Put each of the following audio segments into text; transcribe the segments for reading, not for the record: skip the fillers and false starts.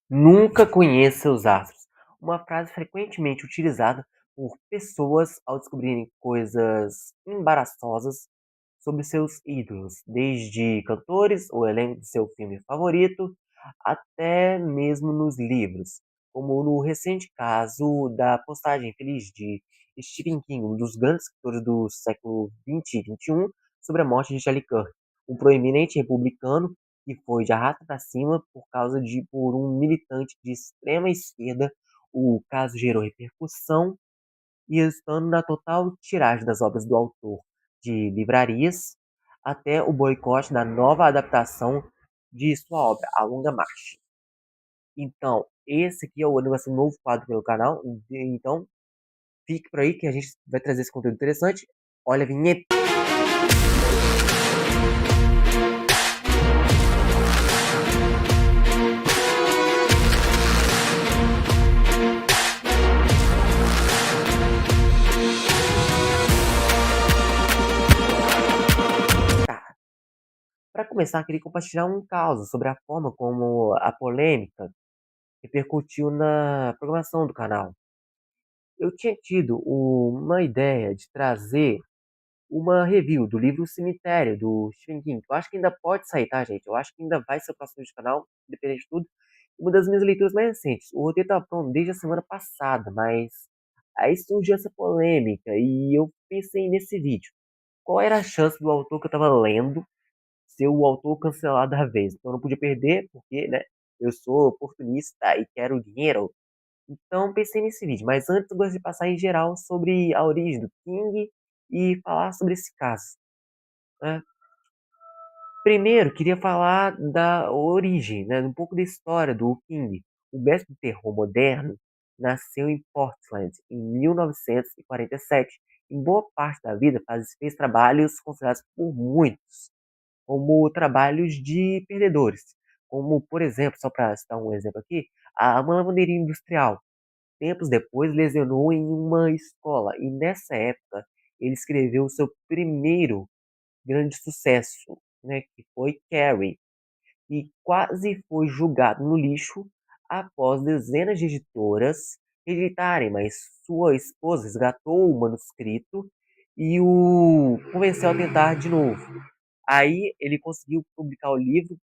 Nunca conheça seus astros. Uma frase frequentemente utilizada por pessoas ao descobrirem coisas embaraçosas sobre seus ídolos, desde cantores, o elenco de seu filme favorito, até mesmo nos livros, como no recente caso da postagem infeliz de Stephen King, um dos grandes escritores do século XX e XXI, sobre a morte de Charlie Kirk, um proeminente republicano que foi de arrasta para cima por um militante de extrema esquerda. O caso gerou repercussão e estando na total tiragem das obras do autor de livrarias até o boicote da nova adaptação de sua obra, A Longa Marcha. Então, esse aqui é vai ser um novo quadro pelo canal. Então, fique por aí que a gente vai trazer esse conteúdo interessante. Olha a vinheta. Tá. Para começar, queria compartilhar um caso sobre a forma como a polêmica repercutiu na programação do canal. Eu tinha tido uma ideia de trazer uma review do livro Cemitério, do Stephen King. Eu acho que ainda pode sair, tá, gente? Eu acho que ainda vai ser o próximo vídeo do canal, independente de tudo. Uma das minhas leituras mais recentes. O roteiro estava pronto desde a semana passada, mas aí surgiu essa polêmica e eu pensei nesse vídeo. Qual era a chance do autor que eu estava lendo ser o autor cancelado da vez? Então eu não podia perder, porque, né, eu sou oportunista e quero dinheiro. Então pensei nesse vídeo, mas antes eu gostaria de passar em geral sobre a origem do King e falar sobre esse caso, né. Primeiro, queria falar da origem, né, um pouco da história do King. O mestre do terror moderno nasceu em Portland em 1947. Em boa parte da vida fez trabalhos considerados por muitos como trabalhos de perdedores, como, por exemplo, só para citar um exemplo aqui, uma lavanderia industrial. Tempos depois, lecionou em uma escola e nessa época ele escreveu o seu primeiro grande sucesso, né, que foi Carrie, e quase foi jogado no lixo após dezenas de editoras rejeitarem, mas sua esposa resgatou o manuscrito e o convenceu a tentar de novo. Aí ele conseguiu publicar o livro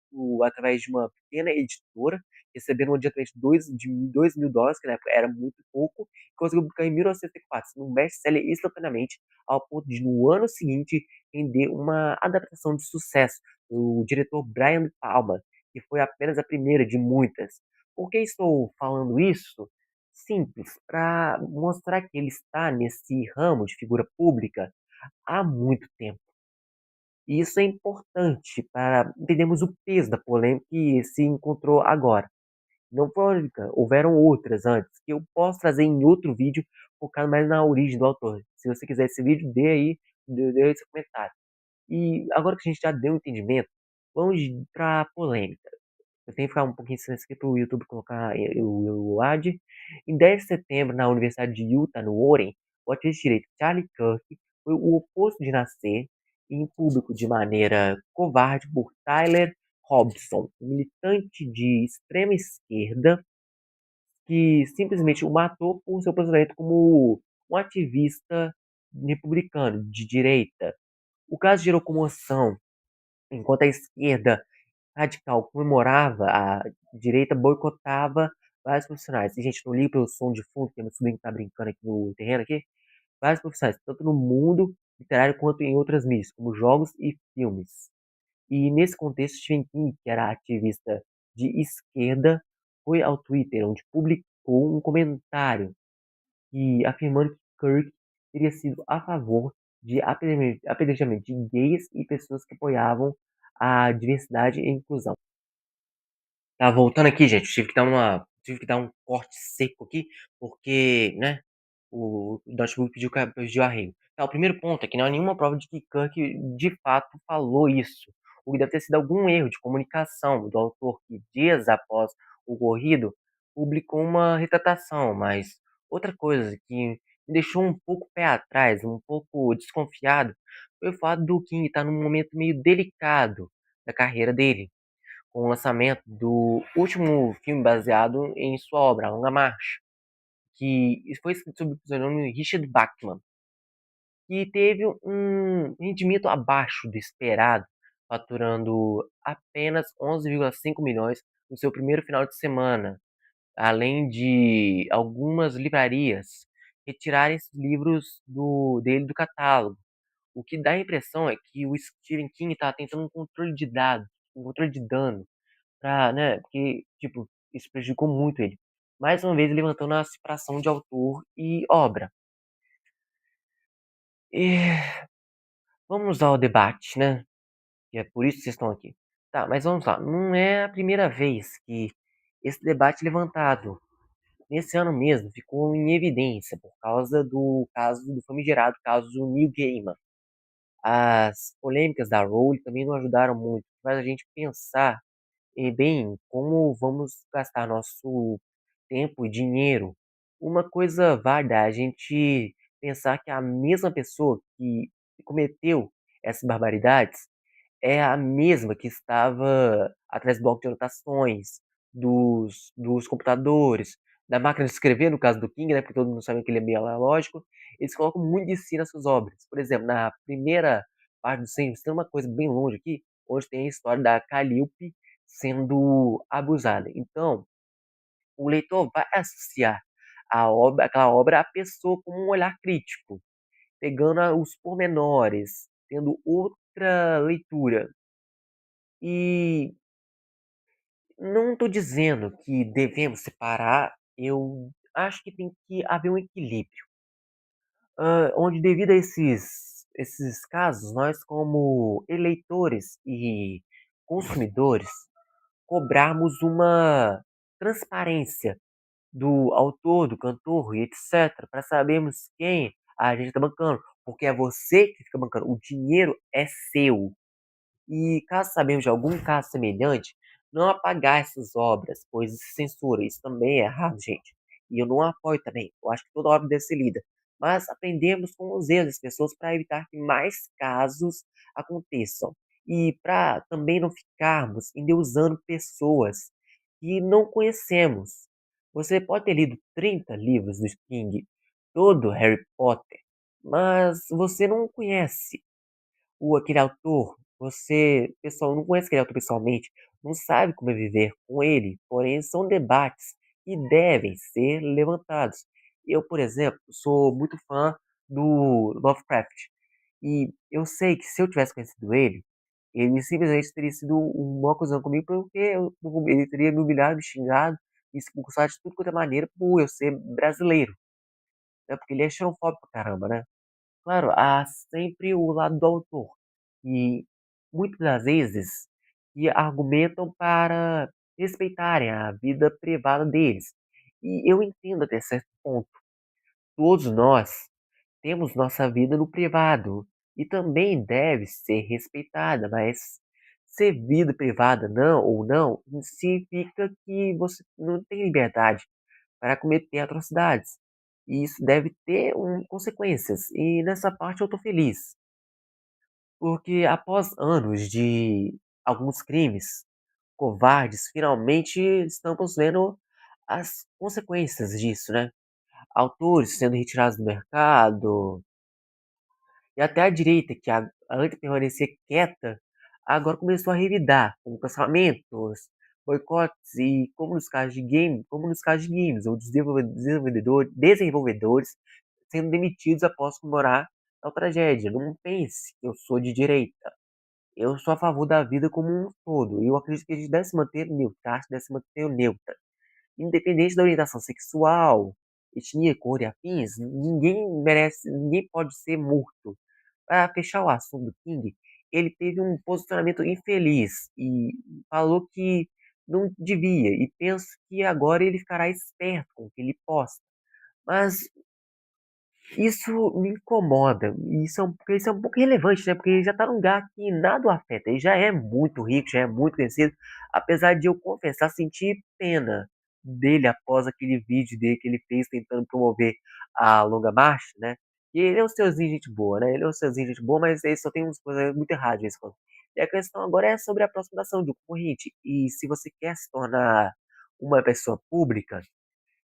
através de uma pequena editora, recebendo um adiantamento de $2.000, que na época era muito pouco, e conseguiu publicar em 1974, sendo um best-seller instantaneamente, ao ponto de, no ano seguinte, render uma adaptação de sucesso do diretor Brian De Palma, que foi apenas a primeira de muitas. Por que estou falando isso? Simples, para mostrar que ele está nesse ramo de figura pública há muito tempo. E isso é importante para entendermos o peso da polêmica que se encontrou agora. Não foi a única, houveram outras antes, que eu posso trazer em outro vídeo, focado mais na origem do autor. Se você quiser esse vídeo, dê aí seu comentário. E agora que a gente já deu um entendimento, vamos para a polêmica. Eu tenho que ficar um pouquinho sem aqui para o YouTube colocar o ad. Em 10 de setembro, na Universidade de Utah, no Warren, o atleta de direito Charlie Kirk foi o oposto de nascer em público de maneira covarde por Tyler Robson, um militante de extrema esquerda que simplesmente o matou por seu posicionamento como um ativista republicano de direita. O caso gerou comoção, enquanto a esquerda radical comemorava, a direita boicotava vários profissionais. E, gente, não liga pelo som de fundo, que meu sobrinho tá brincando aqui no terreno aqui. Vários profissionais, tanto no mundo literário quanto em outras mídias, como jogos e filmes. E nesse contexto, Stephen King, que era ativista de esquerda, foi ao Twitter, onde publicou um comentário e afirmando que Kirk teria sido a favor de apedrejamento de gays e pessoas que apoiavam a diversidade e inclusão. Tá, voltando aqui, gente, tive que dar um corte seco aqui, porque, né, o notebook pediu arrego. Tá, o primeiro ponto é que não há nenhuma prova de que Kirk de fato falou isso. O que deve ter sido algum erro de comunicação do autor que, dias após o ocorrido, publicou uma retratação, mas outra coisa que me deixou um pouco pé atrás, um pouco desconfiado, foi o fato do King estar num momento meio delicado da carreira dele. com o lançamento do último filme baseado em sua obra, A Longa Marcha, que foi escrito sob o pseudônimo Richard Bachman, que teve um rendimento abaixo do esperado, faturando apenas 11,5 milhões no seu primeiro final de semana, além de algumas livrarias retirarem esses livros dele do catálogo. O que dá a impressão é que o Stephen King está tentando um controle de dados, um controle de dano, pra, né, porque, tipo, isso prejudicou muito ele. Mais uma vez levantando a separação de autor e obra. E vamos ao debate, né? Que é por isso que vocês estão aqui. Tá, mas vamos lá. Não é a primeira vez que esse debate é levantado. Nesse ano mesmo, ficou em evidência por causa do caso do famigerado caso do Neil Gaiman. As polêmicas da Rowling também não ajudaram muito, faz a gente pensar bem como vamos gastar nosso tempo e dinheiro. Uma coisa válida é a gente pensar que a mesma pessoa que cometeu essas barbaridades é a mesma que estava atrás do bloco de anotações, dos computadores, da máquina de escrever, no caso do King, né, porque todo mundo sabe que ele é meio analógico. Eles colocam muito de si nas suas obras. Por exemplo, na primeira parte do Senhor, tem uma coisa bem longe aqui, onde tem a história da Calliope sendo abusada. Então, o leitor vai associar aquela obra à pessoa com um olhar crítico, pegando os pormenores, tendo outra leitura. E não estou dizendo que devemos separar, eu acho que tem que haver um equilíbrio, onde devido a esses casos, nós como eleitores e consumidores cobrarmos uma transparência do autor, do cantor e etc, para sabermos quem a gente está bancando, porque é você que fica bancando, o dinheiro é seu. E caso sabemos de algum caso semelhante, não apagar essas obras, pois isso censura. Isso também é errado, gente. E eu não apoio também. Eu acho que toda obra deve ser lida. Mas aprendemos com os erros das pessoas para evitar que mais casos aconteçam. E para também não ficarmos endeusando pessoas que não conhecemos. Você pode ter lido 30 livros do King, todo Harry Potter, mas você não conhece aquele autor, você, pessoal, não conhece aquele autor pessoalmente, não sabe como é viver com ele, porém são debates que devem ser levantados. Eu, por exemplo, sou muito fã do Lovecraft, e eu sei que se eu tivesse conhecido ele, ele simplesmente teria sido um maior cuzão comigo, porque ele teria me humilhado, me xingado, me expulsado de tudo quanto é maneira por eu ser brasileiro, né? Porque ele é xenofóbico pra caramba, né? Claro, há sempre o lado do autor, e muitas das vezes que argumentam para respeitarem a vida privada deles. E eu entendo até certo ponto. Todos nós temos nossa vida no privado e também deve ser respeitada, mas ser vida privada não ou não significa que você não tem liberdade para cometer atrocidades. E isso deve ter consequências. E nessa parte eu estou feliz. Porque após anos de alguns crimes covardes, finalmente estamos vendo as consequências disso, né? Autores sendo retirados do mercado, e até a direita, que antes permanecia quieta, agora começou a revidar, com cancelamentos, boicotes e, como nos casos de games, onde os desenvolvedores sendo demitidos após comemorar tal tragédia. Não pense que eu sou de direita. Eu sou a favor da vida como um todo. Eu acredito que a gente deve se manter neutro, a arte deve se manter neutra. Independente da orientação sexual, etnia, cor e afins, ninguém merece, ninguém pode ser morto. Para fechar o assunto do King, ele teve um posicionamento infeliz e falou que não devia, e penso que agora ele ficará esperto com o que ele posta. Mas isso me incomoda. Isso é um pouco relevante, né? Porque ele já tá num lugar que nada o afeta. Ele já é muito rico, já é muito conhecido. Apesar de eu confessar, sentir pena dele após aquele vídeo dele que ele fez tentando promover a longa marcha, né? E ele é um senhorzinho de gente boa, né? Ele é um senhorzinho de gente boa, mas ele só tem umas coisas muito erradas de vez em quando. E a questão agora é sobre a aproximação do concorrente. E se você quer se tornar uma pessoa pública,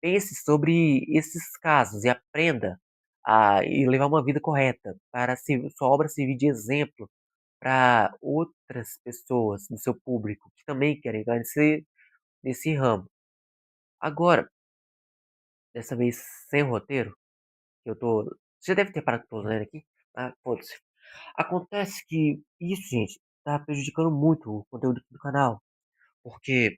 pense sobre esses casos e aprenda e levar uma vida correta, para sua obra servir de exemplo para outras pessoas do seu público que também querem entrar nesse ramo. Agora, dessa vez sem roteiro, que eu tô. Você deve ter parado que eu tô lendo aqui. Ah, foda-se. Acontece que isso, gente, tá prejudicando muito o conteúdo aqui do canal. Porque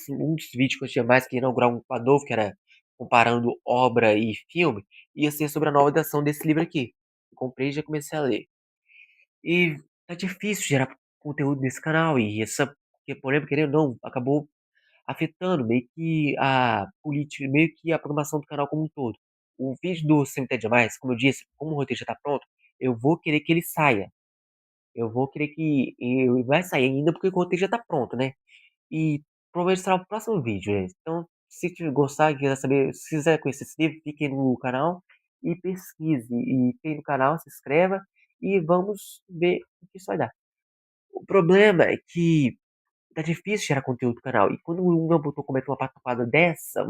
um dos vídeos que eu tinha mais que inaugurar um quadro novo, que era comparando obra e filme, ia ser sobre a nova edição desse livro aqui. Eu comprei e já comecei a ler. E tá difícil gerar conteúdo nesse canal. E essa polêmica, querendo ou não, acabou afetando meio que a política, meio que a programação do canal como um todo. O vídeo do Cemitério Demais, como eu disse, como o roteiro já tá pronto, eu vou querer que ele saia. Eu vou querer que ele vai sair ainda porque o roteiro já tá pronto, né? E provavelmente será o próximo vídeo, gente. Então, se gostar, quiser saber, se quiser conhecer esse livro, fique no canal e pesquise. E fique no canal, se inscreva e vamos ver o que isso vai dar. O problema é que tá difícil gerar conteúdo no canal. E quando um meu botão comete uma pataquada dessa,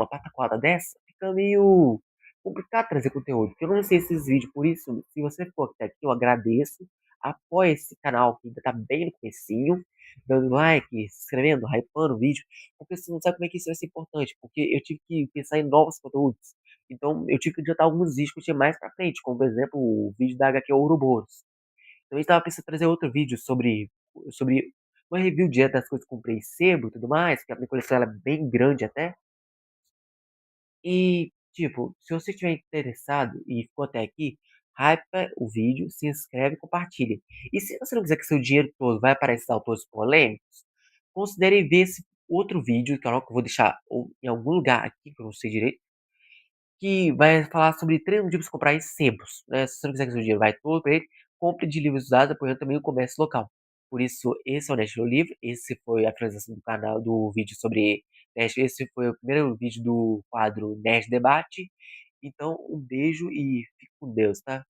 fica meio complicado trazer conteúdo. Porque eu não sei esses vídeos. Por isso, se você for até aqui, eu agradeço. Apoie esse canal que ainda tá bem no comecinho. Dando like, se inscrevendo, hypando o vídeo. Porque você não sabe como é que isso vai ser importante. Porque eu tive que pensar em novos conteúdos. Então, eu tive que adiantar alguns vídeos que eu tinha mais pra frente. Como, por exemplo, o vídeo da HQ Ouroboros. Também estava pensando em trazer outro vídeo sobre uma review direto das coisas que comprei em sebo e tudo mais, que a minha coleção ela é bem grande até. E, tipo, se você estiver interessado e ficou até aqui, hypa o vídeo, se inscreve e compartilha. E se você não quiser que seu dinheiro todo vai para esses autores polêmicos, considere ver esse outro vídeo, que eu vou deixar em algum lugar aqui, que eu não sei direito, que vai falar sobre 3 motivos para comprar em sebos, né? Se você não quiser que seu dinheiro vai todo para ele, compre de livros usados, apoiando também o comércio local. Por isso, esse é o Nerd Livre, esse foi a finalização do canal, do vídeo sobre Nerd, esse foi o primeiro vídeo do quadro Nerd Debate. Então, um beijo e fique com Deus, tá?